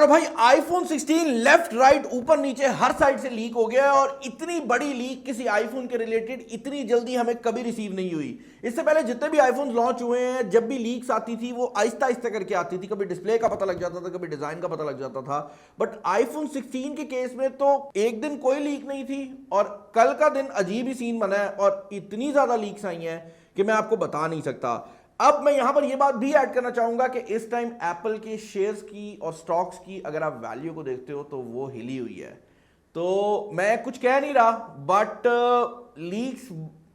भाई iPhone 16 left right ऊपर नीचे हर साइड से लीक हो गया है और इतनी बड़ी लीक किसी आईफोन के रिलेटेड इतनी जल्दी हमें कभी रिसीव नहीं हुई। इससे पहले जितने भी आईफोन लॉन्च हुए हैं जब भी लीक्स आती थी वो आहिस्ता आहिस्ता करके आती थी, कभी डिस्प्ले का पता लग जाता था, कभी डिजाइन का पता लग जाता था। बट आईफोन 16 के केस में तो एक दिन कोई लीक नहीं थी और कल का दिन अजीब ही सीन बना है और इतनी ज्यादा लीक्स आई हैं कि मैं आपको बता नहीं सकता। अब मैं यहां पर यह बात भी ऐड करना चाहूंगा कि इस टाइम एप्पल के शेयर्स की और स्टॉक्स की अगर आप वैल्यू को देखते हो तो वो हिली हुई है। तो मैं कुछ कह नहीं रहा बट लीक्स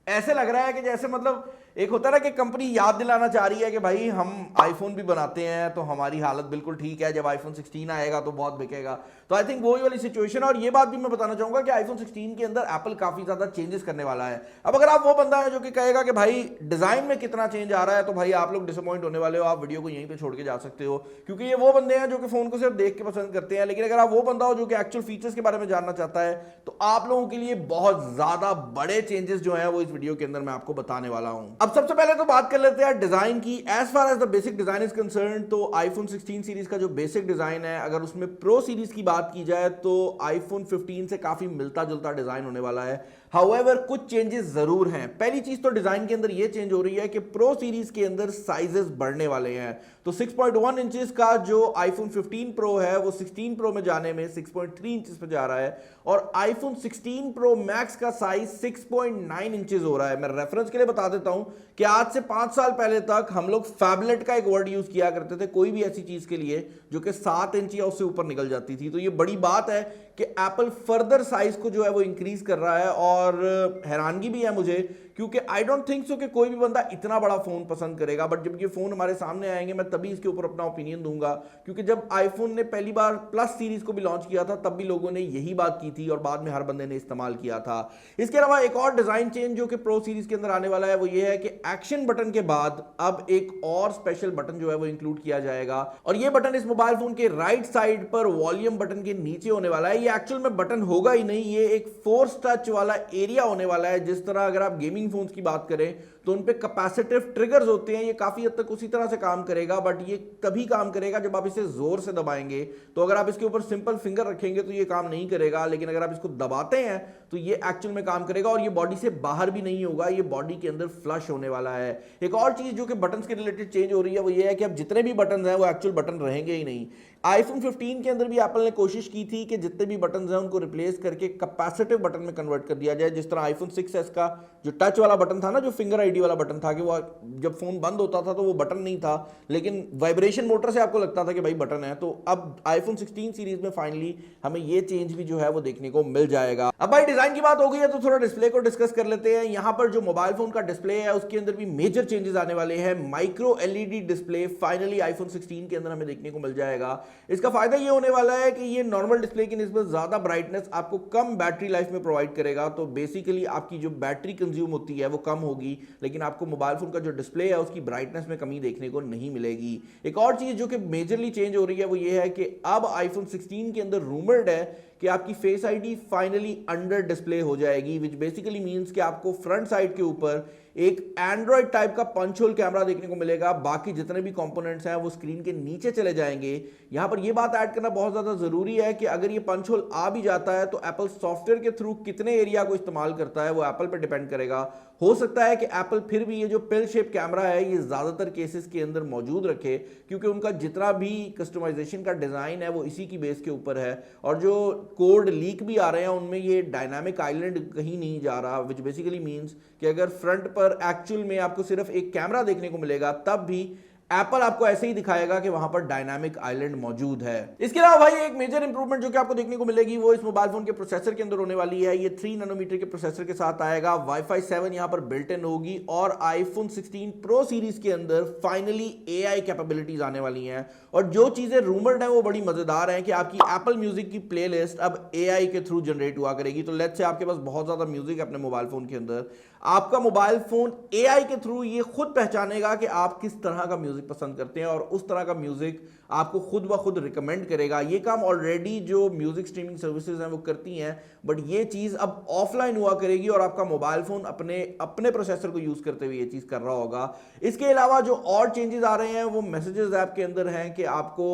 ऐसे लग रहा है कि जैसे मतलब एक होता है ना कि कंपनी याद दिलाना चाह रही है कि भाई हम आईफोन भी बनाते हैं तो हमारी हालत बिल्कुल ठीक है, जब आईफोन 16 आएगा तो बहुत बिकेगा। तो आई थिंक वही वाली सिचुएशन है। और ये बात भी मैं बताना चाहूंगा कि आईफोन 16 के अंदर एप्पल काफी ज्यादा चेंजेस करने वाला है। अब अगर आप वो बंदा है जो कि कहेगा कि भाई डिजाइन में कितना चेंज आ रहा है तो भाई आप लोग डिसअपॉइंट होने वाले हो, आप वीडियो को यहीं पर छोड़ के जा सकते हो, क्योंकि ये वो बंदे हैं जो कि फोन को सिर्फ देख के पसंद करते हैं। लेकिन अगर आप वो बंदा हो जो कि एक्चुअल फीचर्स के बारे में जानना चाहता है तो आप लोगों के लिए बहुत ज्यादा बड़े चेंजेस जो है वो इस वीडियो के अंदर मैं आपको बताने वाला हूं। अब सबसे पहले तो बात कर लेते हैं डिजाइन की। As far as the basic design is concern तो आईफोन 16 सीरीज का जो बेसिक डिजाइन है, अगर उसमें प्रो सीरीज की बात की जाए तो आईफोन 15 से काफी मिलता जुलता डिजाइन होने वाला है। हाउएवर कुछ चेंजेस जरूर हैं। पहली चीज तो डिजाइन के अंदर यह चेंज हो रही है कि प्रो सीरीज के अंदर साइजेस बढ़ने वाले हैं। तो 6.1 इंचेस का जो आईफोन 15 प्रो है वो 16 प्रो में जाने में 6.3 इंचेस पे जा रहा है और आईफोन 16 प्रो मैक्स का साइज 6.9 इंचेस हो रहा है। मैं रेफरेंस के लिए बता देता हूं कि आज से 5 साल पहले तक हम लोग फैबलेट का एक वर्ड यूज किया करते थे कोई भी ऐसी चीज के लिए जो कि 7 इंच या उससे ऊपर निकल जाती थी। तो ये बड़ी बात है कि एप्पल फर्दर साइज को जो है वो इंक्रीज कर रहा है और हैरानगी भी है मुझे, क्योंकि आई डोंट थिंक सो कि कोई भी बंदा इतना बड़ा फोन पसंद करेगा। बट जब ये फोन हमारे सामने आएंगे मैं तभी इसके ऊपर अपना ओपिनियन दूंगा, क्योंकि जब आईफोन ने पहली बार प्लस सीरीज को भी लॉन्च किया था तब भी लोगों ने यही बात की थी और बाद में हर बंदे ने इस्तेमाल किया था। इसके अलावा एक और डिजाइन चेंज जो कि प्रो सीरीज के अंदर आने वाला है वो ये है कि एक्शन बटन के बाद अब एक और स्पेशल बटन जो है वो इंक्लूड किया जाएगा और ये बटन इस मोबाइल फोन के राइट साइड पर वॉल्यूम बटन के नीचे होने वाला है। ये एक्चुअल में बटन होगा ही नहीं, ये एक फोर्स टच वाला एरिया होने वाला है। जिस तरह अगर आप गेमिंग फोन्स की बात करें तो उन पे कैपेसिटिव ट्रिगर्स होते हैं, ये काफी हद तक उसी तरह से काम करेगा, बट ये तभी काम करेगा जब आप इसे जोर से दबाएंगे। तो अगर आप इसके ऊपर सिंपल फिंगर रखेंगे तो ये काम नहीं करेगा, लेकिन अगर आप इसको दबाते हैं तो ये एक्चुअल में काम करेगा और ये बॉडी से बाहर भी नहीं होगा, ये बॉडी के अंदर फ्लश होने वाला है। एक और चीज जो कि बटन के रिलेटेड चेंज हो रही है वो ये है कि अब जितने भी बटन हैं वो एक्चुअल बटन रहेंगे ही नहीं। आईफोन 15 के अंदर भी एप्पल ने कोशिश की थी कि जितने भी बटन हैं उनको रिप्लेस करके कैपेसिटिव बटन में कन्वर्ट कर दिया जाए। जिस तरह आईफोन 6s का जो टच वाला बटन था ना, जो फिंगर आईडी वाला बटन था, कि वो जब फोन बंद होता था तो वो बटन नहीं था लेकिन वाइब्रेशन मोटर से आपको लगता था कि भाई बटन है। तो अब आईफोन 16 सीरीज में फाइनली हमें ये चेंज भी जो है वो देखने को मिल जाएगा। अब भाई डिजाइन की बात हो गई है तो थोड़ा डिस्प्ले को डिस्कस कर लेते हैं। यहां पर जो मोबाइल फोन का डिस्प्ले है उसके अंदर भी मेजर चेंजेस आने वाले हैं। Micro LED display finally iPhone 16 के अंदर हमें देखने को मिल जाएगा। इसका फायदा ये होने वाला है कि ये नॉर्मल डिस्प्ले की निस्बत ज्यादा ब्राइटनेस आपको कम बैटरी लाइफ में प्रोवाइड करेगा। तो बेसिकली आपकी जो बैटरी कंज्यूम होती है वो कम होगी, लेकिन आपको मोबाइल फोन का जो डिस्प्ले है उसकी ब्राइटनेस में कमी देखने को नहीं मिलेगी। एक और चीज जो कि मेजरली चेंज हो रही है वो ये है कि अब आईफोन 16 के अंदर रूमर्ड है कि आपकी face ID finally under display हो जाएगी, विच बेसिकली मींस कि आपको फ्रंट साइड के ऊपर एक एंड्रॉइड टाइप का पंच होल कैमरा देखने को मिलेगा। बाकी जितने भी कंपोनेंट्स हैं वो स्क्रीन के नीचे चले जाएंगे। यहां पर यह बात ऐड करना बहुत ज्यादा जरूरी है कि अगर ये पंच होल आ भी जाता है तो एप्पल सॉफ्टवेयर के थ्रू कितने एरिया को इस्तेमाल करता है वो एप्पल पर डिपेंड करेगा। हो सकता है कि एप्पल फिर भी ये जो पिल शेप कैमरा है ये ज्यादातर केसेस के अंदर मौजूद रखे, क्योंकि उनका जितना भी कस्टमाइजेशन का डिजाइन है वो इसी की बेस के ऊपर है और जो कोड लीक भी आ रहे हैं उनमें ये डायनामिक आइलैंड कहीं नहीं जा रहा, विच बेसिकली मींस कि अगर फ्रंट पर एक्चुअल में आपको सिर्फ एक कैमरा देखने को मिलेगा तब भी एप्पल आपको ऐसे ही दिखाएगा कि वहां पर डायनामिक आइलैंड मौजूद है। इसके अलावा भाई एक मेजर इंप्रूवमेंट जो कि आपको देखने को मिलेगी वो इस मोबाइल फोन के प्रोसेसर के अंदर होने वाली है। ये 3 नैनोमीटर के प्रोसेसर के साथ आएगा, वाईफाई 7 यहां पर बिल्ट इन होगी और आईफोन 16 प्रो सीरीज के अंदर फाइनली एआई कैपेबिलिटीज आने वाली हैं। और जो चीजें रूमर्ड हैं वो बड़ी मजेदार हैं कि आपकी एप्पल म्यूजिक की प्लेलिस्ट अब एआई के थ्रू जनरेट हुआ करेगी। तो लेट्स से आपके पास बहुत ज्यादा म्यूजिक है अपने मोबाइल फोन के अंदर, आपका मोबाइल फोन एआई के थ्रू ये खुद पहचानेगा कि आप किस तरह का म्यूजिक म्यूजिक पसंद करते हैं और उस तरह का म्यूजिक आपको खुद ब खुद रिकमेंड करेगा। ये काम ऑलरेडी जो म्यूजिक स्ट्रीमिंग सर्विसेज हैं वो करती हैं, बट ये चीज़ अब ऑफलाइन हुआ करेगी और आपका मोबाइल फोन अपने अपने प्रोसेसर को यूज़ करते हुए ये चीज़ कर रहा होगा। इसके अलावा जो और चेंजेस आ रहे हैं वो मैसेजेस ऐप के अंदर हैं कि आपको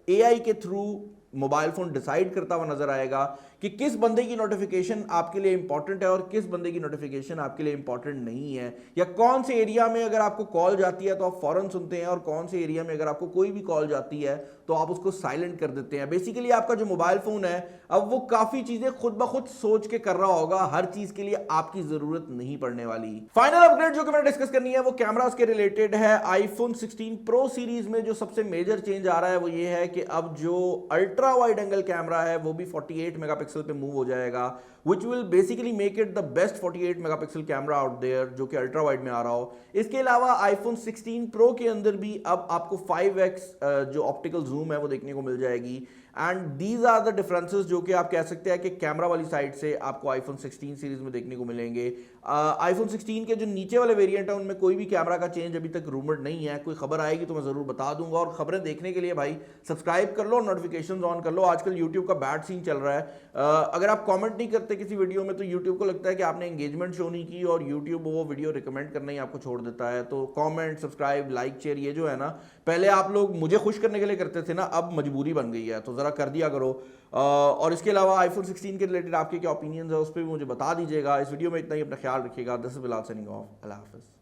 एआई के थ्रू मोबाइल फोन डिसाइड करता हुआ नजर आएगा कि किस बंदे की नोटिफिकेशन आपके लिए इंपॉर्टेंट है और किस बंदे की नोटिफिकेशन आपके लिए इंपॉर्टेंट नहीं है, या कौन से एरिया में अगर आपको कॉल जाती है तो आप फौरन सुनते हैं और कौन से एरिया में अगर आपको कोई भी कॉल जाती है तो आप उसको साइलेंट कर देते हैं। बेसिकली आपका जो मोबाइल फोन है अब वो काफी चीजें खुद ब खुद सोच के कर रहा होगा, हर चीज के लिए आपकी जरूरत नहीं पड़ने वाली। फाइनल अपग्रेड जो कि मैंने डिस्कस करनी है वो कैमरास के रिलेटेड है। आईफोन 16 प्रो सीरीज में जो सबसे मेजर चेंज आ रहा है वो ये है कि अब जो अल्ट्रा वाइड एंगल कैमरा है वो भी 48 मेगापिक्सल पे मूव हो जाएगा, which will basically make it the best 48 megapixel camera out there जो कि अल्ट्रा वाइड में आ रहा हो। इसके अलावा आईफोन 16 प्रो के अंदर भी अब आपको 5x जो ऑप्टिकल जूम है वो देखने को मिल जाएगी। And these are the differences जो कि आप कह सकते हैं कि कैमरा वाली साइड से आपको आईफोन 16 सीरीज में देखने को मिलेंगे। आईफोन 16 के जो नीचे वाले वेरिएंट है उनमें कोई भी कैमरा का चेंज अभी तक रूमर्ड नहीं है, कोई खबर आएगी तो मैं ज़रूर बता दूंगा। और खबरें देखने के लिए भाई सब्सक्राइब कर लो और नोटिफिकेशन ऑन कर लो। आजकल यूट्यूब का बैड सीन चल रहा है, अगर आप कॉमेंट नहीं करते किसी वीडियो में तो यूट्यूब को लगता है कि आपने एंगेजमेंट शो नहीं की और यूट्यूब वो वीडियो रिकमेंड करना ही आपको छोड़ देता है। तो कॉमेंट, सब्सक्राइब, लाइक, शेयर ये जो है ना, पहले आप लोग मुझे खुश करने के लिए करते थे ना, अब मजबूरी बन गई है, तो ज़रा कर दिया करो। और इसके अलावा आईफोन 16 के रिलेटेड आपके क्या ओपिनियंस है उस पर भी मुझे बता दीजिएगा। इस वीडियो में इतना ही, अपना ख्याल रखिएगा। This is Bilal signing off. अल्लाह हाफिज़।